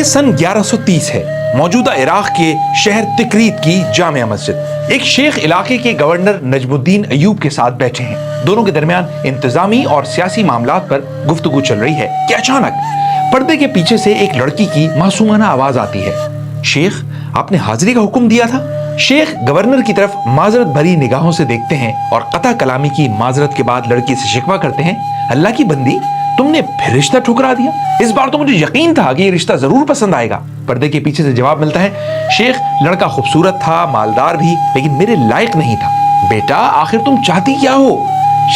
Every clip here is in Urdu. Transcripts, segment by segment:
یہ سن 1130 ہے۔ موجودہ عراق کے شہر تکریت کی جامع مسجد۔ ایک شیخ علاقے کے گورنر نجم الدین ایوب کے ساتھ بیٹھے ہیں۔ دونوں کے درمیان انتظامی اور سیاسی معاملات پر گفتگو چل رہی ہے کہ اچانک پردے کے پیچھے سے ایک لڑکی کی معصومانہ آواز آتی ہے۔ شیخ، آپ نے حاضری کا حکم دیا تھا؟ شیخ گورنر کی طرف معذرت بھری نگاہوں سے دیکھتے ہیں اور قطع کلامی کی معذرت کے بعد لڑکی سے شکوہ کرتے ہیں، اللہ کی بندی، تم نے پھر رشتہ ٹھکرا دیا؟ اس بار تو مجھے یقین تھا کہ یہ رشتہ ضرور پسند آئے گا۔ پردے کے پیچھے سے جواب ملتا ہے، شیخ، لڑکا خوبصورت تھا، مالدار بھی، لیکن میرے لائق نہیں تھا۔ بیٹا، آخر تم چاہتی کیا ہو؟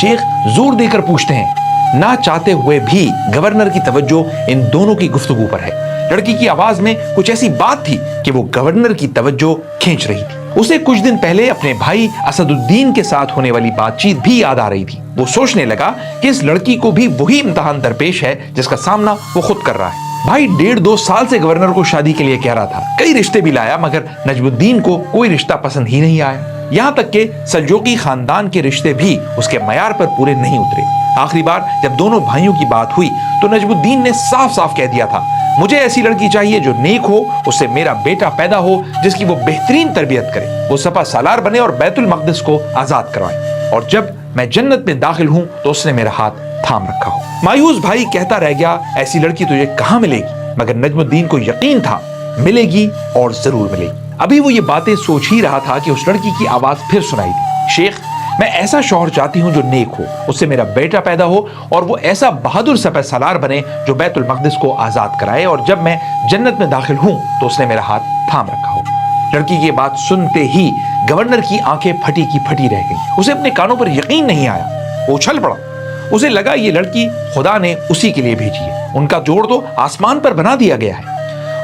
شیخ زور دے کر پوچھتے ہیں۔ نہ چاہتے ہوئے بھی گورنر کی توجہ ان دونوں کی گفتگو پر ہے۔ لڑکی کی آواز میں کچھ ایسی بات تھی کہ وہ گورنر کی توجہ کھینچ رہی تھی۔ اسے کچھ دن پہلے اپنے بھائی اسد الدین کے ساتھ ہونے والی بات چیت بھی یاد آ رہی تھی۔ وہ سوچنے لگا کہ اس لڑکی کو بھی وہی امتحان درپیش ہے جس کا سامنا وہ خود کر رہا ہے۔ بھائی 1.5-2 سال سے گورنر کو شادی کے لیے کہہ رہا تھا، کئی رشتے بھی لایا، مگر نجم الدین کو کوئی رشتہ پسند ہی نہیں آیا۔ یہاں تک کہ سلجوقی خاندان کے رشتے بھی اس کے معیار پر پورے نہیں اترے۔ آخری بار جب دونوں بھائیوں کی بات ہوئی تو نجم الدین نے صاف صاف کہہ دیا تھا، مجھے ایسی لڑکی چاہیے جو نیک ہو، اس سے میرا بیٹا پیدا ہو جس کی وہ بہترین تربیت کرے، وہ سپہ سالار بنے اور بیت المقدس کو آزاد کروائے، اور جب میں جنت میں داخل ہوں تو اس نے میرا ہاتھ تھام رکھا ہو۔ مایوس بھائی کہتا رہ گیا، ایسی لڑکی تجھے کہاں ملے گی؟ مگر نجم الدین کو یقین تھا ملے گی اور ضرور ملے گی۔ ابھی وہ یہ باتیں سوچ ہی رہا تھا کہ اس لڑکی کی آواز پھر سنائی دی، شیخ، میں ایسا شوہر چاہتی ہوں جو نیک ہو، اس سے میرا بیٹا پیدا ہو اور وہ ایسا بہادر سپہ سالار بنے جو بیت المقدس کو آزاد کرائے، اور جب میں جنت میں داخل ہوں تو اس نے میرا ہاتھ تھام رکھا ہو۔ لڑکی کی بات سنتے ہی گورنر کی آنکھیں پھٹی کی پھٹی رہ گئیں۔ اسے اپنے کانوں پر یقین نہیں آیا، وہ اچھل پڑا۔ اسے لگا یہ لڑکی خدا نے اسی کے لیے بھیجی ہے، ان کا جوڑ تو آسمان پر بنا دیا گیا ہے۔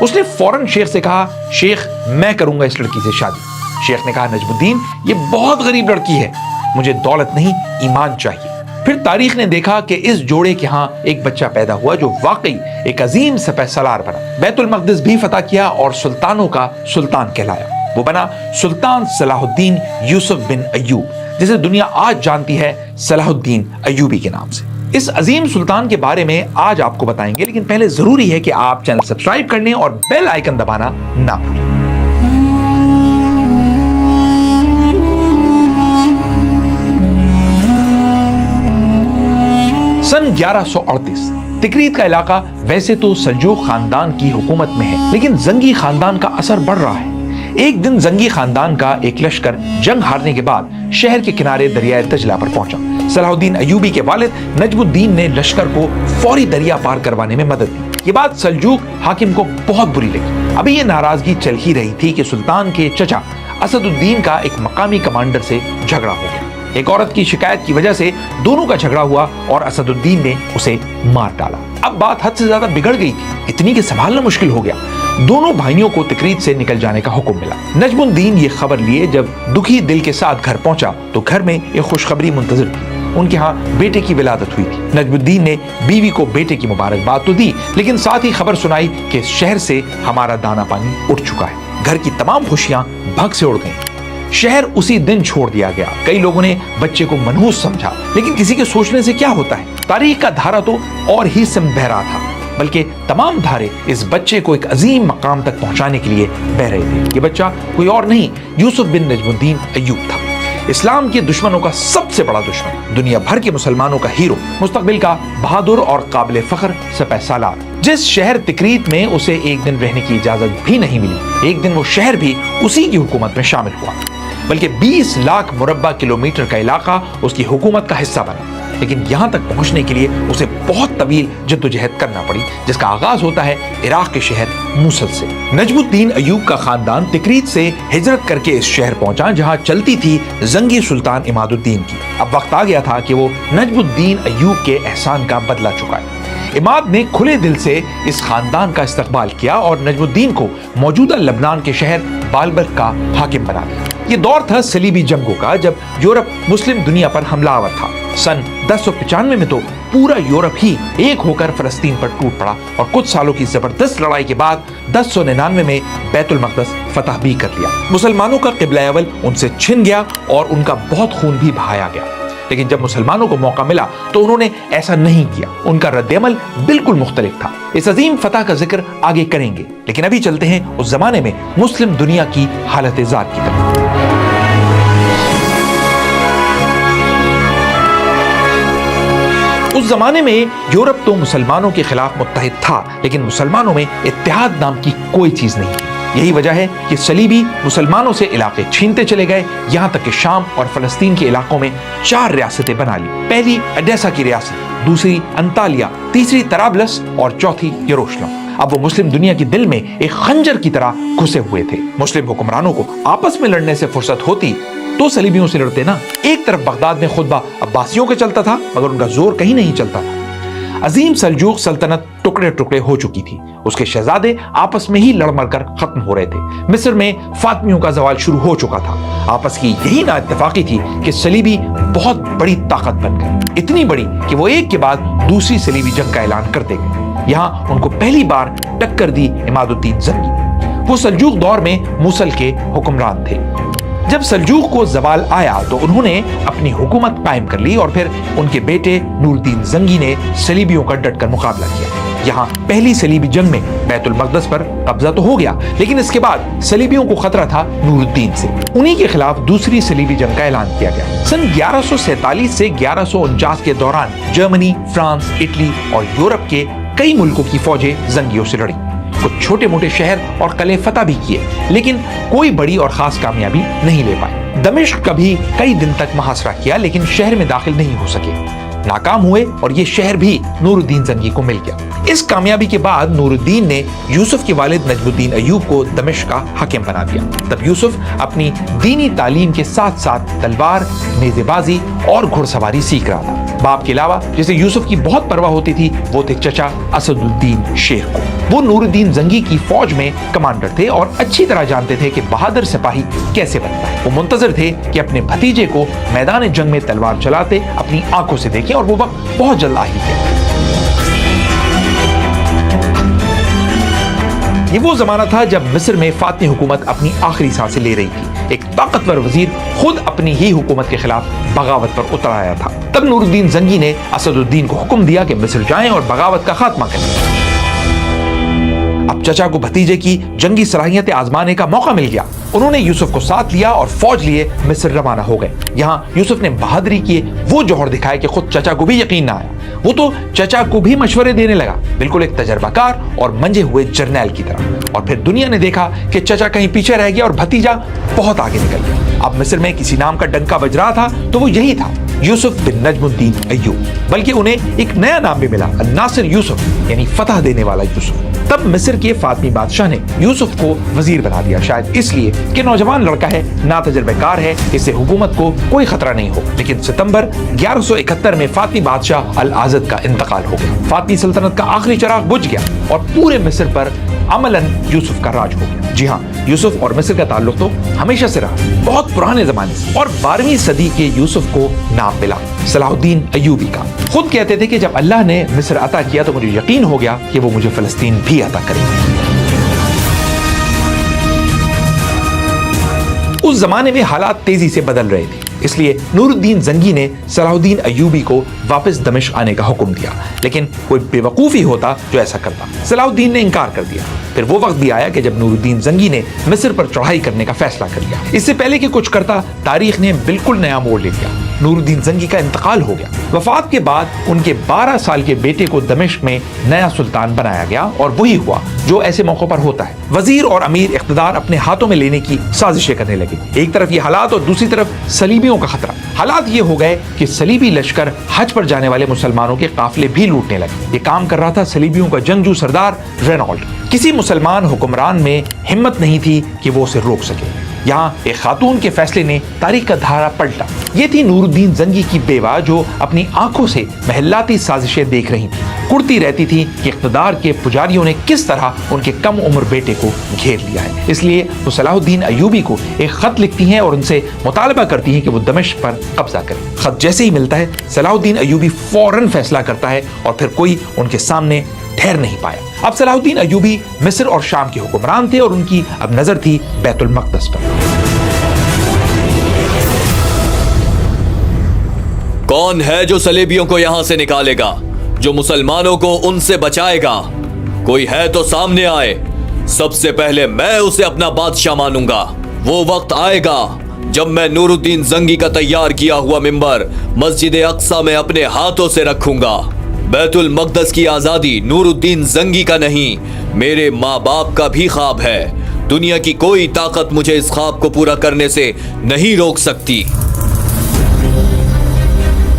اس نے فوراً شیخ سے کہا، شیخ، میں کروں گا اس لڑکی سے شادی۔ شیخ نے کہا، نجم الدین، یہ بہت غریب لڑکی ہے، مجھے دولت نہیں ایمان چاہیے۔ پھر تاریخ نے دیکھا کہ اس جوڑے کے ہاں ایک بچہ پیدا ہوا جو واقعی ایک عظیم سپہ سالار بنا، بیت المقدس بھی فتح کیا اور سلطانوں کا سلطان کہلایا۔ وہ بنا سلطان صلاح الدین یوسف بن ایوب، جسے دنیا آج جانتی ہے صلاح الدین ایوبی کے نام سے۔ اس عظیم سلطان کے بارے میں آج آپ کو بتائیں گے، لیکن پہلے ضروری ہے کہ آپ چینل سبسکرائب کر لیں اور بیل آئیکن دبانا نہ بھولیں۔ سن 1138 تکریت کا علاقہ ویسے تو سلجوق خاندان کی حکومت میں ہے، لیکن زنگی خاندان کا اثر بڑھ رہا ہے۔ ایک دن زنگی خاندان کا ایک لشکر جنگ ہارنے کے بعد شہر کے کنارے دریائے دجلہ پر پہنچا۔ صلاح الدین ایوبی کے والد نجم الدین نے لشکر کو فوری دریا پار کروانے میں مدد دی۔ یہ بات سلجوق حاکم کو بہت بری لگی۔ ابھی یہ ناراضگی چل ہی رہی تھی کہ سلطان کے چچا اسد الدین کا ایک مقامی کمانڈر سے جھگڑا ہو گیا۔ ایک عورت کی شکایت کی وجہ سے دونوں کا جھگڑا ہوا اور اسد الدین نے اسے مار ڈالا۔ اب بات حد سے زیادہ بگڑ گئی تھی، اتنی کہ سنبھالنا مشکل ہو گیا۔ دونوں بھائیوں کو تکریت سے نکل جانے کا حکم ملا۔ نجم الدین یہ خبر لیے جب دکھی دل کے ساتھ گھر پہنچا تو گھر میں ایک خوشخبری منتظر تھی، ان کے ہاں بیٹے کی ولادت ہوئی تھی۔ نجم الدین نے بیوی کو بیٹے کی مبارکباد تو دی، لیکن ساتھ ہی خبر سنائی کہ شہر سے ہمارا دانا پانی اٹھ چکا ہے۔ گھر کی تمام خوشیاں بھگ سے اڑ گئیں۔ شہر اسی دن چھوڑ دیا گیا۔ کئی لوگوں نے بچے کو منحوس سمجھا، لیکن کسی کے سوچنے سے کیا ہوتا ہے، تاریخ کا دھارا تو اور ہی سمت بہ رہا تھا، بلکہ تمام دھارے اس بچے کو ایک عظیم مقام تک پہنچانے کے لیے بہ رہے تھے۔ یہ بچہ کوئی اور نہیں، یوسف بن نجم الدین ایوب تھا، اسلام کے دشمنوں کا سب سے بڑا دشمن، دنیا بھر کے مسلمانوں کا ہیرو، مستقبل کا بہادر اور قابل فخر سپہ سالار۔ جس شہر تکریت میں اسے ایک دن رہنے کی اجازت بھی نہیں ملی، ایک دن وہ شہر بھی اسی کی حکومت میں شامل ہوا، بلکہ 20 لاکھ مربع کلومیٹر کا علاقہ اس کی حکومت کا حصہ بنا۔ لیکن یہاں تک پہنچنے کے لیے اسے بہت طویل جدوجہد کرنا پڑی، جس کا آغاز ہوتا ہے عراق کے شہر موصل سے۔ نجم الدین ایوب کا خاندان تکریت سے ہجرت کر کے اس شہر پہنچا جہاں چلتی تھی زنگی سلطان عماد الدین کی۔ اب وقت آ گیا تھا کہ وہ نجم الدین ایوب کے احسان کا بدلہ چکائے۔ عماد نے کھلے دل سے اس خاندان کا استقبال کیا اور نجم الدین کو موجودہ لبنان کے شہر بالبک کا حاکم بنا دیا۔ یہ دور تھا صلیبی جنگوں کا، جب یورپ مسلم دنیا پر حملہ آور تھا۔ سن 1095 میں تو پورا یورپ ہی ایک ہو کر فلسطین پر ٹوٹ پڑا اور کچھ سالوں کی زبردست لڑائی کے بعد 1099 میں بیت المقدس فتح بھی کر لیا۔ مسلمانوں کا قبلہ اول ان سے چھن گیا اور ان کا بہت خون بھی بہایا گیا، لیکن جب مسلمانوں کو موقع ملا تو انہوں نے ایسا نہیں کیا. ان کا رد عمل بالکل مختلف تھا. اس عظیم فتح کا ذکر آگے کریں گے، لیکن ابھی چلتے ہیں اس زمانے میں مسلم دنیا کی حالت ذات کی طرف. اس زمانے میں یورپ تو مسلمانوں کے خلاف متحد تھا، لیکن مسلمانوں میں اتحاد نام کی کوئی چیز نہیں تھی. یہی وجہ ہے کہ صلیبی مسلمانوں سے علاقے چھینتے چلے گئے، یہاں تک کہ شام اور فلسطین کے علاقوں میں 4 ریاستیں بنا لی. پہلی اڈیسا کی ریاست، دوسری انطالیہ، تیسری طرابلس اور چوتھی یروشلم. اب وہ مسلم دنیا کے دل میں ایک خنجر کی طرح گھسے ہوئے تھے. مسلم حکمرانوں کو آپس میں لڑنے سے فرصت ہوتی تو صلیبیوں سے لڑتے نا. ایک طرف بغداد میں خطبہ عباسیوں کا چلتا تھا، مگر ان کا زور کہیں نہیں چلتا تھا. عظیم سلجوق سلطنت ٹکڑے ٹکڑے ہو چکی تھی. اس کے شہزادے آپس میں ہی لڑ مر کر ختم ہو رہے تھے. مصر میں فاطمیوں کا زوال شروع ہو چکا تھا. آپس کی یہی نا اتفاقی تھی کہ صلیبی بہت بڑی طاقت بن گئے، اتنی بڑی کہ وہ ایک کے بعد دوسری صلیبی جنگ کا اعلان کرتے گئے. یہاں ان کو پہلی بار ٹکر دی عماد الدین زنگی. وہ سلجوق دور میں موصل کے حکمران تھے. جب سلجوق کو زوال آیا تو انہوں نے اپنی حکومت قائم کر لی اور پھر ان کے بیٹے نور الدین زنگی نے صلیبیوں کا ڈٹ کر مقابلہ کیا. یہاں پہلی صلیبی جنگ میں بیت المقدس پر قبضہ تو ہو گیا، لیکن اس کے بعد صلیبیوں کو خطرہ تھا نور الدین سے. انہی کے خلاف دوسری صلیبی جنگ کا اعلان کیا گیا. سن 1147 سے 1149 کے دوران جرمنی، فرانس، اٹلی اور یورپ کے کئی ملکوں کی فوجیں زنگیوں سے لڑیں. کچھ چھوٹے موٹے شہر اور قلعے فتح بھی کیے، لیکن کوئی بڑی اور خاص کامیابی نہیں لے پائے. دمشق کا بھی کئی دن تک محاصرہ کیا، لیکن شہر میں داخل نہیں ہو سکے. ناکام ہوئے اور یہ شہر بھی نور الدین زنگی کو مل گیا. اس کامیابی کے بعد نور الدین نے یوسف کے والد نجم الدین ایوب کو دمشق کا حاکم بنا دیا. تب یوسف اپنی دینی تعلیم کے ساتھ ساتھ تلوار، نیزے بازی اور گھڑ سواری سیکھ رہا تھا. باپ کے علاوہ جسے یوسف کی بہت پرواہ ہوتی تھی وہ تھے چچا اسد الدین شیر کو. وہ نور الدین زنگی کی فوج میں کمانڈر تھے اور اچھی طرح جانتے تھے کہ بہادر سپاہی کیسے بنتا ہے. وہ منتظر تھے کہ اپنے بھتیجے کو میدان جنگ میں تلوار چلاتے اپنی آنکھوں سے دیکھیں، اور وہ وقت بہت جلد آ ہی گیا. یہ وہ زمانہ تھا جب مصر میں فاطمی حکومت اپنی آخری سانسیں لے رہی تھی. ایک طاقتور وزیر خود اپنی ہی حکومت کے خلاف بغاوت پر اتر آیا تھا. تب نور الدین زنگی نے اسد الدین کو حکم دیا کہ مصر جائیں اور بغاوت کا خاتمہ کریں. اب چچا کو بھتیجے کی جنگی صلاحیتیں آزمانے کا موقع مل گیا. انہوں نے یوسف کو ساتھ لیا اور فوج لیے مصر روانہ ہو گئے. یہاں یوسف نے بہادری کیے وہ جوہر دکھائے کہ خود چچا کو بھی یقین نہ آیا. وہ تو چچا کو بھی مشورے دینے لگا، بالکل ایک تجربہ کار اور منجے ہوئے جرنیل کی طرح. اور پھر دنیا نے دیکھا کہ چچا کہیں پیچھے رہ گیا اور بھتیجا بہت آگے نکل گیا. اب مصر میں کسی نام کا ڈنکا بج رہا تھا تو وہ یہی تھا، یوسف بن نجم الدین ایوب. بلکہ انہیں ایک نیا نام بھی ملا، الناصر یوسف، یعنی فتح دینے والا یوسف. تب مصر کے فاطمی بادشاہ نے یوسف کو وزیر بنا دیا، شاید اس لیے کہ نوجوان لڑکا ہے، ناتجربہ کار ہے، اس سے حکومت کو کوئی خطرہ نہیں ہو. لیکن ستمبر 1171 میں فاطمی بادشاہ العازد کا انتقال ہو گیا. فاطمی سلطنت کا آخری چراغ بجھ گیا اور پورے مصر پر عملاً یوسف کا راج ہو گیا. جی ہاں، یوسف اور مصر کا تعلق تو ہمیشہ سے رہا، بہت پرانے زمانے سے. اور 12ویں صدی کے یوسف کو نام ملا صلاح الدین ایوبی کا. خود کہتے تھے کہ جب اللہ نے مصر عطا کیا تو مجھے یقین ہو گیا کہ وہ مجھے فلسطین بھی عطا کرے گا. اس زمانے میں حالات تیزی سے بدل رہے تھے، اس لیے نور الدین زنگی نے صلاح الدین ایوبی کو واپس دمشق آنے کا حکم دیا. لیکن کوئی بے وقوف ہی ہوتا جو ایسا کرتا. صلاح الدین نے انکار کر دیا. پھر وہ وقت بھی آیا کہ جب نور الدین زنگی نے مصر پر چڑھائی کرنے کا فیصلہ کر لیا. اس سے پہلے کہ کچھ کرتا، تاریخ نے بالکل نیا موڑ لے لیا. نور الدین زنگی کا انتقال ہو گیا. وفات کے بعد ان کے 12 سال کے بیٹے کو دمشق میں نیا سلطان بنایا گیا، اور وہی ہوا جو ایسے موقع پر ہوتا ہے. وزیر اور امیر اقتدار اپنے ہاتھوں میں لینے کی سازشیں کرنے لگے. ایک طرف یہ حالات اور دوسری طرف صلیبیوں کا خطرہ. حالات یہ ہو گئے کہ صلیبی لشکر حج پر جانے والے مسلمانوں کے قافلے بھی لوٹنے لگے. یہ کام کر رہا تھا صلیبیوں کا جنگجو سردار رینالڈ. کسی مسلمان حکمران میں ہمت نہیں تھی کہ وہ اسے روک سکے. یہاں ایک خاتون کے فیصلے نے تاریخ کا دھارا پلٹا. یہ تھی نور الدین زنگی کی بیوہ جو اپنی آنکھوں سے محلاتی سازشیں دیکھ رہی تھی. کرتی رہتی تھی کہ اقتدار کے پجاریوں نے کس طرح ان کے کم عمر بیٹے کو گھیر لیا ہے. اس لیے وہ صلاح الدین ایوبی کو ایک خط لکھتی ہیں اور ان سے مطالبہ کرتی ہیں کہ وہ دمشق پر قبضہ کریں. خط جیسے ہی ملتا ہے صلاح الدین ایوبی فوراً فیصلہ کرتا ہے اور پھر کوئی ان کے سامنے ٹھہر نہیں پایا. اب صلاح الدین ایوبی مصر اور شام کے حکمران تھے اور ان کی اب نظر تھی بیت المقدس پر. کون ہے جو صلیبیوں کو یہاں سے نکالے گا, جو مسلمانوں کو ان سے بچائے گا؟ کوئی ہے تو سامنے آئے. سب سے پہلے میں اسے اپنا بادشاہ مانوں گا. وہ وقت آئے گا جب میں نور الدین زنگی کا تیار کیا ہوا ممبر مسجد اقصی میں اپنے ہاتھوں سے رکھوں گا. بیت المقدس کی آزادی نور الدین زنگی کا نہیں, میرے ماں باپ کا بھی خواب ہے. دنیا کی کوئی طاقت مجھے اس خواب کو پورا کرنے سے نہیں روک سکتی.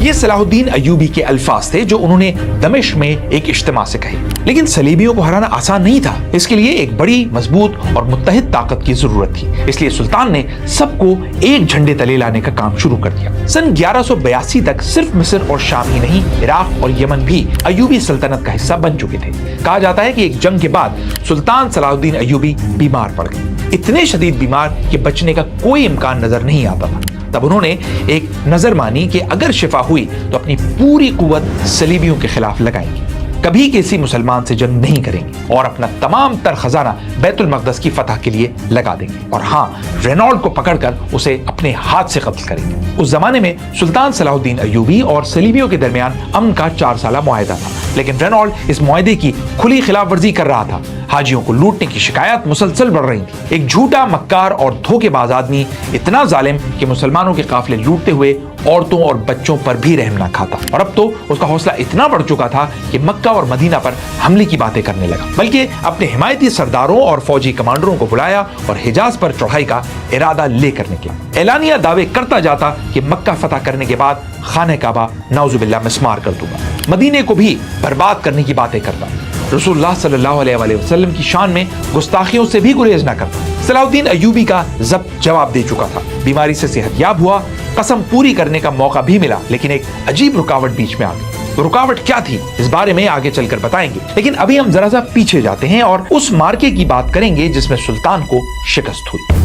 یہ صلاح الدین ایوبی کے الفاظ تھے جو انہوں نے دمشق میں ایک اجتماع سے کہے. لیکن صلیبیوں کو ہرانا آسان نہیں تھا. اس کے لیے ایک بڑی, مضبوط اور متحد طاقت کی ضرورت تھی. اس لیے سلطان نے سب کو ایک جھنڈے تلے لانے کا کام شروع کر دیا. سن 1182 تک صرف مصر اور شام ہی نہیں, عراق اور یمن بھی ایوبی سلطنت کا حصہ بن چکے تھے. کہا جاتا ہے کہ ایک جنگ کے بعد سلطان صلاح الدین ایوبی بیمار پڑ گئے. اتنے شدید بیمار کہ بچنے کا کوئی امکان نظر نہیں آتا تھا. تب انہوں نے ایک نظر مانی کہ اگر شفا ہوئی تو اپنی پوری قوت صلیبیوں کے خلاف لگائیں گے, کبھی کسی مسلمان سے جنگ نہیں کریں گے اور اپنا تمام تر خزانہ بیت المقدس کی فتح کے لیے لگا دیں گے. اور ہاں, رینالڈ کو پکڑ کر اسے اپنے ہاتھ سے قتل کریں گے. اس زمانے میں سلطان صلاح الدین ایوبی اور صلیبیوں کے درمیان امن کا 4 سالہ معاہدہ تھا, لیکن رینالڈ اس معاہدے کی کھلی خلاف ورزی کر رہا تھا. حاجیوں کو لوٹنے کی شکایات مسلسل بڑھ رہی تھی. ایک جھوٹا, مکار اور دھوکے باز آدمی اتنا ظالم کہ مسلمانوں کے قافلے لوٹتے ہوئے عورتوں اور بچوں پر بھی رحم نہ کھاتا. اور اب تو اس کا حوصلہ اتنا بڑھ چکا تھا کہ مکہ اور مدینہ پر حملے کی باتیں کرنے لگا, بلکہ اپنے حمایتی سرداروں اور فوجی کمانڈروں کو بلایا اور حجاز پر چڑھائی کا ارادہ لے کر نکلا. اعلانیہ دعوے کرتا جاتا کہ مکہ فتح کرنے کے بعد خانہ کعبہ نعوذ باللہ مسمار کر دوں گا, مدینے کو بھی برباد کرنے کی باتیں کرتا, رسول اللہ صلی اللہ علیہ وآلہ وسلم کی شان میں گستاخیوں سے بھی گریز نہ کرتا. صلاح الدین ایوبی کا ضبط جواب دے چکا تھا. بیماری سے صحت یاب ہوا, قسم پوری کرنے کا موقع بھی ملا, لیکن ایک عجیب رکاوٹ بیچ میں آ گئی. رکاوٹ کیا تھی اس بارے میں آگے چل کر بتائیں گے, لیکن ابھی ہم ذرا سا پیچھے جاتے ہیں اور اس مارکے کی بات کریں گے جس میں سلطان کو شکست ہوئی.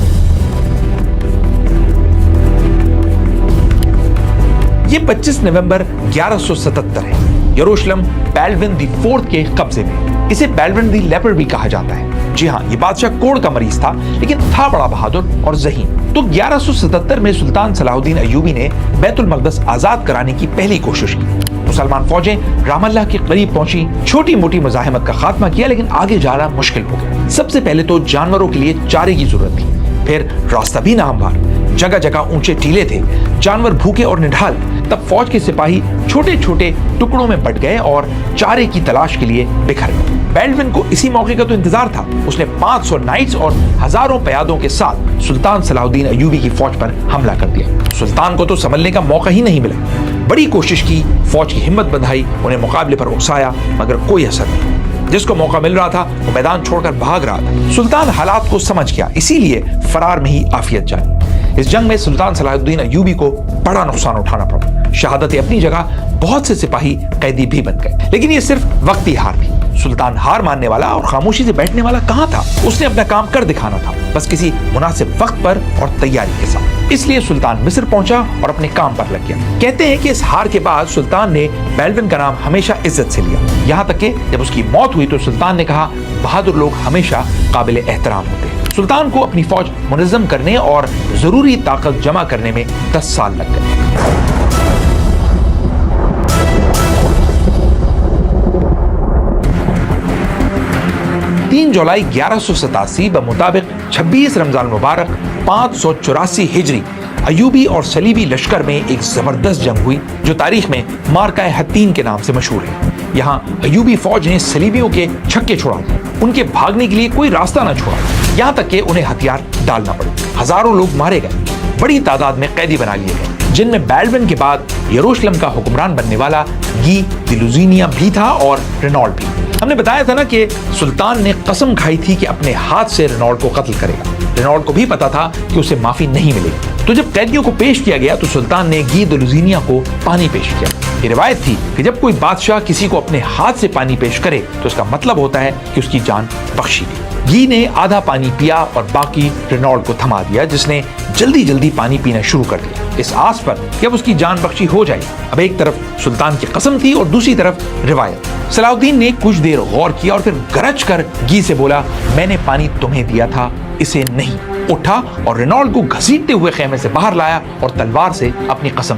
یہ 25 نومبر 1177 ہے. یروشلم بیلون دی فورتھ کے قبضے میں. اسے بیلون دی لیپر بھی کہا جاتا ہے. جی ہاں, یہ بادشاہ کوڑ کا مریض تھا, لیکن تھا بڑا بہادر اور ذہین. تو 1177 میں سلطان صلاح الدین ایوبی نے بیت المقدس آزاد کرانے کی پہلی کوشش کی. مسلمان فوجیں رام اللہ کے قریب پہنچی, چھوٹی موٹی مزاحمت کا خاتمہ کیا, لیکن آگے جانا مشکل ہو گیا. سب سے پہلے تو جانوروں کے لیے چارے کی ضرورت تھی. پھر راستہ بھی ناہموار, جگہ جگہ اونچے ٹیلے تھے, جانور بھوکے اور نڈھال. تب فوج کے سپاہی چھوٹے چھوٹے ٹکڑوں میں بٹ گئے اور چارے کی تلاش کے لیے بکھر گئے. بیلون کو اسی موقع کا تو انتظار تھا. اس نے 500 نائٹس اور ہزاروں پیادوں کے ساتھ سلطان صلاح الدین ایوبی کی فوج پر حملہ کر دیا. سلطان کو تو سنبھلنے کا موقع ہی نہیں ملا. بڑی کوشش کی, فوج کی ہمت بندھائی, انہیں مقابلے پر اکسایا, مگر کوئی اثر نہیں. جس کو موقع مل رہا تھا وہ میدان چھوڑ کر بھاگ رہا تھا. سلطان حالات کو سمجھ گیا, اسی لیے فرار میں ہی عافیت جانی. اس جنگ میں سلطان صلاح الدین ایوبی کو بڑا نقصان اٹھانا پڑا. شہادت اپنی جگہ, بہت سے سپاہی قیدی بھی بن گئے, لیکن یہ صرف وقتی ہار تھی. سلطان ہار ماننے والا اور خاموشی سے بیٹھنے والا کہاں تھا. اس نے اپنا کام کر دکھانا تھا, بس کسی مناسب وقت پر اور تیاری کے ساتھ. اس لیے سلطان مصر پہنچا اور اپنے کام پر لگ گیا. کہتے ہیں کہ اس ہار کے بعد سلطان نے بیلون کا نام ہمیشہ عزت سے لیا, یہاں تک کہ جب اس کی موت ہوئی تو سلطان نے کہا, بہادر لوگ ہمیشہ قابل احترام ہوتے ہیں. سلطان کو اپنی فوج منظم کرنے اور ضروری طاقت جمع کرنے میں 10 سال لگ گئے. جولائی 1187 بمطابق 26 رمضان المبارک 584 ہجری ایوبی اور صلیبی لشکر میں ایک زبردست جنگ ہوئی جو تاریخ میں مارکہ حطین کے نام سے مشہور ہے. یہاں ایوبی فوج نے صلیبیوں کے چھکے چھڑا دیے. ان کے بھاگنے کے لیے کوئی راستہ نہ چھوڑا, یہاں تک کہ انہیں ہتھیار ڈالنا پڑے. ہزاروں لوگ مارے گئے, بڑی تعداد میں قیدی بنا لیے گئے, جن میں بیلون کے بعد یروشلم کا حکمران بننے والا گی دلوزینیا بھی تھا اور رینالڈ بھی. ہم نے بتایا تھا نا کہ سلطان نے قسم کھائی تھی کہ اپنے ہاتھ سے رینالڈ کو قتل کرے گا. رینالڈ کو بھی پتا تھا کہ اسے معافی نہیں ملے گی. تو جب قیدیوں کو پیش کیا گیا تو سلطان نے گی دلوزینیا کو پانی پیش کیا. یہ روایت تھی کہ جب کوئی بادشاہ کسی کو اپنے ہاتھ سے پانی پیش کرے تو اس کا مطلب ہوتا ہے کہ اس کی جان بخشی گئی. گی نے آدھا پانی پیا اور باقی رینالڈ کو تھما دیا, جس نے جلدی جلدی پانی پینا شروع کر دیا, اس آس پر کہ اب اس کی جان بخشی ہو جائے. اب ایک طرف سلطان کی قسم تھی اور دوسری طرف روایت. صلاح الدین نے کچھ دیر غور کیا اور پھر گرج کر گی سے بولا, میں نے پانی تمہیں دیا تھا, اسے نہیں. اٹھا اور رینالڈ کو گھسیٹتے ہوئے خیمے سے باہر لایا اور تلوار سے اپنی قسم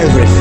Everything.